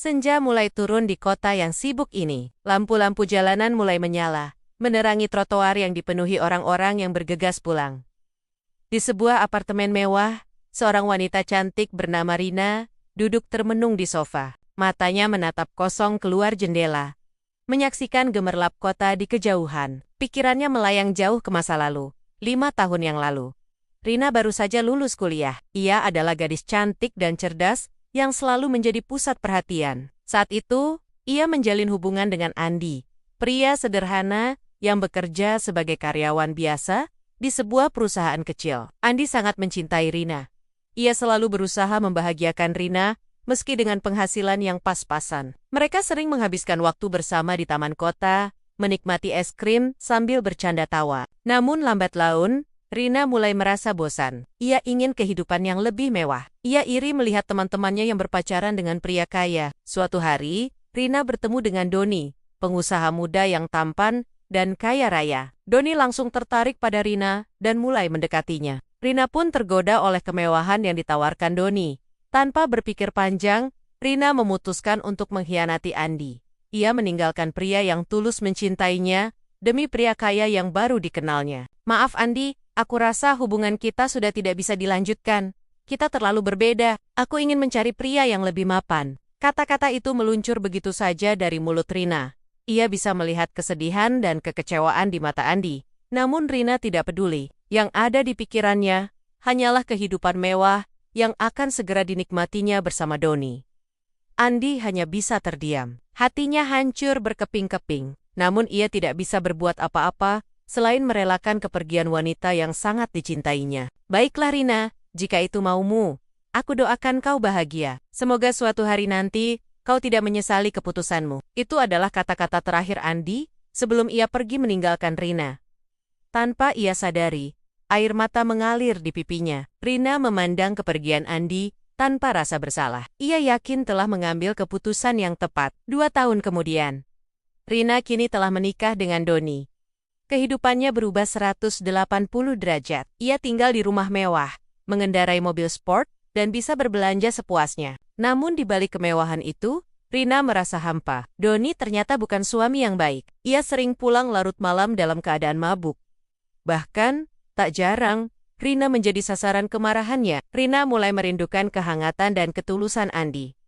Senja mulai turun di kota yang sibuk ini. Lampu-lampu jalanan mulai menyala, menerangi trotoar yang dipenuhi orang-orang yang bergegas pulang. Di sebuah apartemen mewah, seorang wanita cantik bernama Rina duduk termenung di sofa. Matanya menatap kosong keluar jendela, menyaksikan gemerlap kota di kejauhan. Pikirannya melayang jauh ke masa lalu, 5 tahun yang lalu. Rina baru saja lulus kuliah. Ia adalah gadis cantik dan cerdas yang selalu menjadi pusat perhatian. Saat itu, ia menjalin hubungan dengan Andi, pria sederhana yang bekerja sebagai karyawan biasa di sebuah perusahaan kecil. Andi sangat mencintai Rina. Ia selalu berusaha membahagiakan Rina meski dengan penghasilan yang pas-pasan. Mereka sering menghabiskan waktu bersama di taman kota, menikmati es krim sambil bercanda tawa. Namun lambat laun, Rina mulai merasa bosan. Ia ingin kehidupan yang lebih mewah. Ia iri melihat teman-temannya yang berpacaran dengan pria kaya. Suatu hari, Rina bertemu dengan Doni, pengusaha muda yang tampan dan kaya raya. Doni langsung tertarik pada Rina dan mulai mendekatinya. Rina pun tergoda oleh kemewahan yang ditawarkan Doni. Tanpa berpikir panjang, Rina memutuskan untuk mengkhianati Andi. Ia meninggalkan pria yang tulus mencintainya demi pria kaya yang baru dikenalnya. Maaf Andi, aku rasa hubungan kita sudah tidak bisa dilanjutkan. Kita terlalu berbeda. Aku ingin mencari pria yang lebih mapan. Kata-kata itu meluncur begitu saja dari mulut Rina. Ia bisa melihat kesedihan dan kekecewaan di mata Andi. Namun Rina tidak peduli. Yang ada di pikirannya hanyalah kehidupan mewah yang akan segera dinikmatinya bersama Doni. Andi hanya bisa terdiam. Hatinya hancur berkeping-keping. Namun ia tidak bisa berbuat apa-apa selain merelakan kepergian wanita yang sangat dicintainya. Baiklah Rina, jika itu maumu, aku doakan kau bahagia. Semoga suatu hari nanti, kau tidak menyesali keputusanmu. Itu adalah kata-kata terakhir Andi sebelum ia pergi meninggalkan Rina. Tanpa ia sadari, air mata mengalir di pipinya. Rina memandang kepergian Andi tanpa rasa bersalah. Ia yakin telah mengambil keputusan yang tepat. 2 tahun kemudian, Rina kini telah menikah dengan Doni. Kehidupannya berubah 180 derajat. Ia tinggal di rumah mewah, mengendarai mobil sport, dan bisa berbelanja sepuasnya. Namun di balik kemewahan itu, Rina merasa hampa. Doni ternyata bukan suami yang baik. Ia sering pulang larut malam dalam keadaan mabuk. Bahkan, tak jarang, Rina menjadi sasaran kemarahannya. Rina mulai merindukan kehangatan dan ketulusan Andi.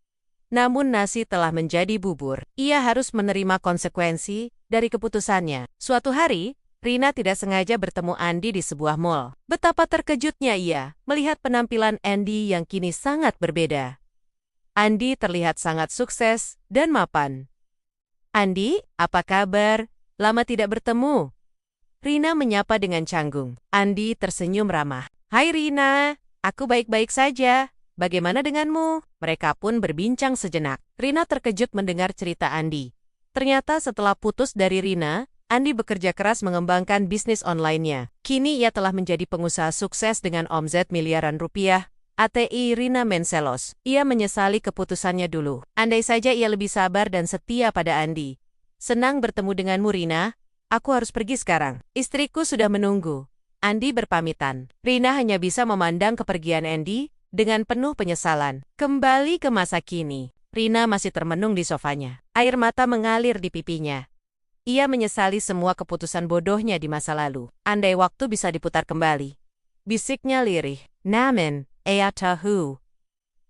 Namun nasi telah menjadi bubur. Ia harus menerima konsekuensi dari keputusannya. Suatu hari, Rina tidak sengaja bertemu Andi di sebuah mall. Betapa terkejutnya ia melihat penampilan Andi yang kini sangat berbeda. Andi terlihat sangat sukses dan mapan. Andi, apa kabar? Lama tidak bertemu. Rina menyapa dengan canggung. Andi tersenyum ramah. Hai Rina, aku baik-baik saja. Bagaimana denganmu? Mereka pun berbincang sejenak. Rina terkejut mendengar cerita Andi. Ternyata setelah putus dari Rina, Andi bekerja keras mengembangkan bisnis online-nya. Kini ia telah menjadi pengusaha sukses dengan omzet miliaran rupiah. ATI Rina menselos. Ia menyesali keputusannya dulu. Andai saja ia lebih sabar dan setia pada Andi. Senang bertemu denganmu Rina. Aku harus pergi sekarang. Istriku sudah menunggu. Andi berpamitan. Rina hanya bisa memandang kepergian Andi dengan penuh penyesalan. Kembali ke masa kini, Rina masih termenung di sofanya. Air mata mengalir di pipinya. Ia menyesali semua keputusan bodohnya di masa lalu. Andai waktu bisa diputar kembali. Bisiknya lirih. Namun, ia tahu.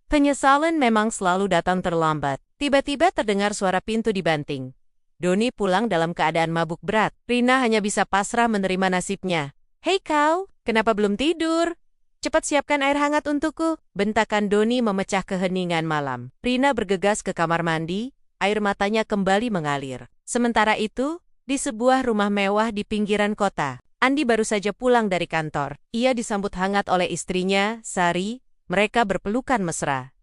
Penyesalan memang selalu datang terlambat. Tiba-tiba terdengar suara pintu dibanting. Doni pulang dalam keadaan mabuk berat. Rina hanya bisa pasrah menerima nasibnya. Hei kau, kenapa belum tidur? Cepat siapkan air hangat untukku. Bentakan Doni memecah keheningan malam. Rina bergegas ke kamar mandi, air matanya kembali mengalir. Sementara itu, di sebuah rumah mewah di pinggiran kota, Andi baru saja pulang dari kantor. Ia disambut hangat oleh istrinya, Sari. Mereka berpelukan mesra.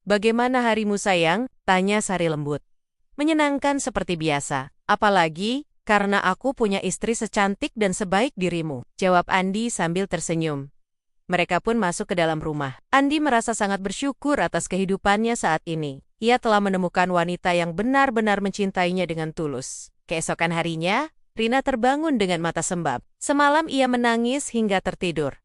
Bagaimana harimu sayang? Tanya Sari lembut. Menyenangkan seperti biasa. Apalagi, karena aku punya istri secantik dan sebaik dirimu. Jawab Andi sambil tersenyum. Mereka pun masuk ke dalam rumah. Andi merasa sangat bersyukur atas kehidupannya saat ini. Ia telah menemukan wanita yang benar-benar mencintainya dengan tulus. Keesokan harinya, Rina terbangun dengan mata sembab. Semalam ia menangis hingga tertidur.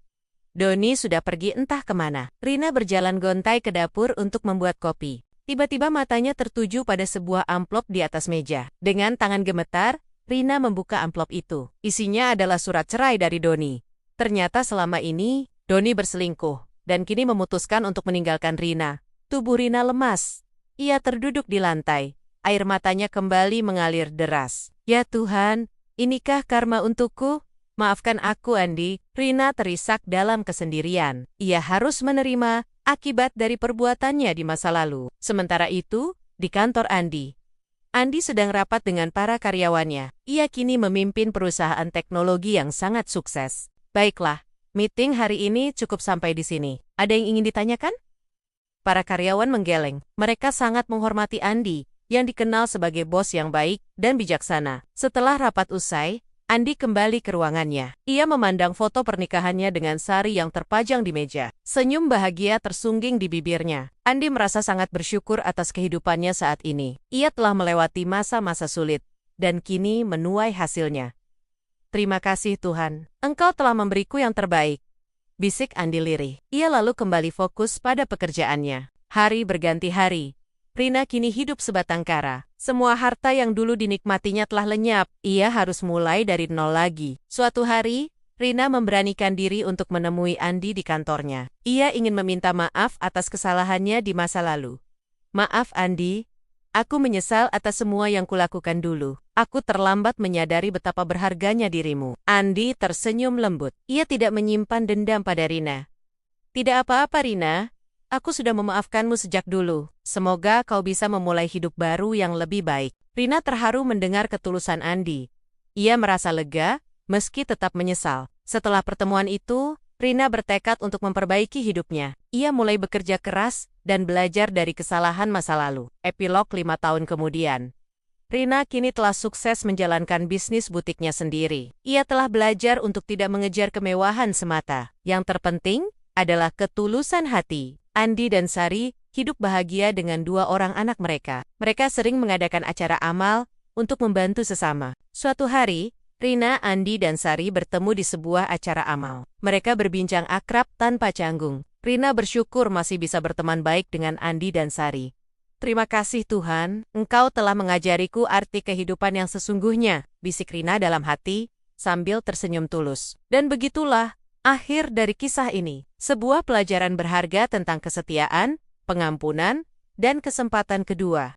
Doni sudah pergi entah kemana. Rina berjalan gontai ke dapur untuk membuat kopi. Tiba-tiba matanya tertuju pada sebuah amplop di atas meja. Dengan tangan gemetar, Rina membuka amplop itu. Isinya adalah surat cerai dari Doni. Ternyata selama ini, Doni berselingkuh, dan kini memutuskan untuk meninggalkan Rina. Tubuh Rina lemas. Ia terduduk di lantai. Air matanya kembali mengalir deras. Ya Tuhan, inikah karma untukku? Maafkan aku, Andi. Rina terisak dalam kesendirian. Ia harus menerima akibat dari perbuatannya di masa lalu. Sementara itu, di kantor Andi sedang rapat dengan para karyawannya. Ia kini memimpin perusahaan teknologi yang sangat sukses. Baiklah, meeting hari ini cukup sampai di sini. Ada yang ingin ditanyakan? Para karyawan menggeleng. Mereka sangat menghormati Andi, yang dikenal sebagai bos yang baik dan bijaksana. Setelah rapat usai, Andi kembali ke ruangannya. Ia memandang foto pernikahannya dengan Sari yang terpajang di meja. Senyum bahagia tersungging di bibirnya. Andi merasa sangat bersyukur atas kehidupannya saat ini. Ia telah melewati masa-masa sulit, dan kini menuai hasilnya. Terima kasih Tuhan, Engkau telah memberiku yang terbaik, bisik Andi lirih. Ia lalu kembali fokus pada pekerjaannya. Hari berganti hari. Rina kini hidup sebatang kara. Semua harta yang dulu dinikmatinya telah lenyap. Ia harus mulai dari nol lagi. Suatu hari, Rina memberanikan diri untuk menemui Andi di kantornya. Ia ingin meminta maaf atas kesalahannya di masa lalu. Maaf Andi, aku menyesal atas semua yang kulakukan dulu. Aku terlambat menyadari betapa berharganya dirimu. Andi tersenyum lembut. Ia tidak menyimpan dendam pada Rina. Tidak apa-apa Rina. Aku sudah memaafkanmu sejak dulu. Semoga kau bisa memulai hidup baru yang lebih baik. Rina terharu mendengar ketulusan Andi. Ia merasa lega, meski tetap menyesal. Setelah pertemuan itu, Rina bertekad untuk memperbaiki hidupnya. Ia mulai bekerja keras dan belajar dari kesalahan masa lalu. Epilog 5 tahun kemudian. Rina kini telah sukses menjalankan bisnis butiknya sendiri. Ia telah belajar untuk tidak mengejar kemewahan semata. Yang terpenting adalah ketulusan hati. Andi dan Sari hidup bahagia dengan 2 orang anak mereka. Mereka sering mengadakan acara amal untuk membantu sesama. Suatu hari, Rina, Andi, dan Sari bertemu di sebuah acara amal. Mereka berbincang akrab tanpa canggung. Rina bersyukur masih bisa berteman baik dengan Andi dan Sari. Terima kasih Tuhan, Engkau telah mengajariku arti kehidupan yang sesungguhnya, bisik Rina dalam hati, sambil tersenyum tulus. Dan begitulah akhir dari kisah ini, sebuah pelajaran berharga tentang kesetiaan, pengampunan, dan kesempatan kedua.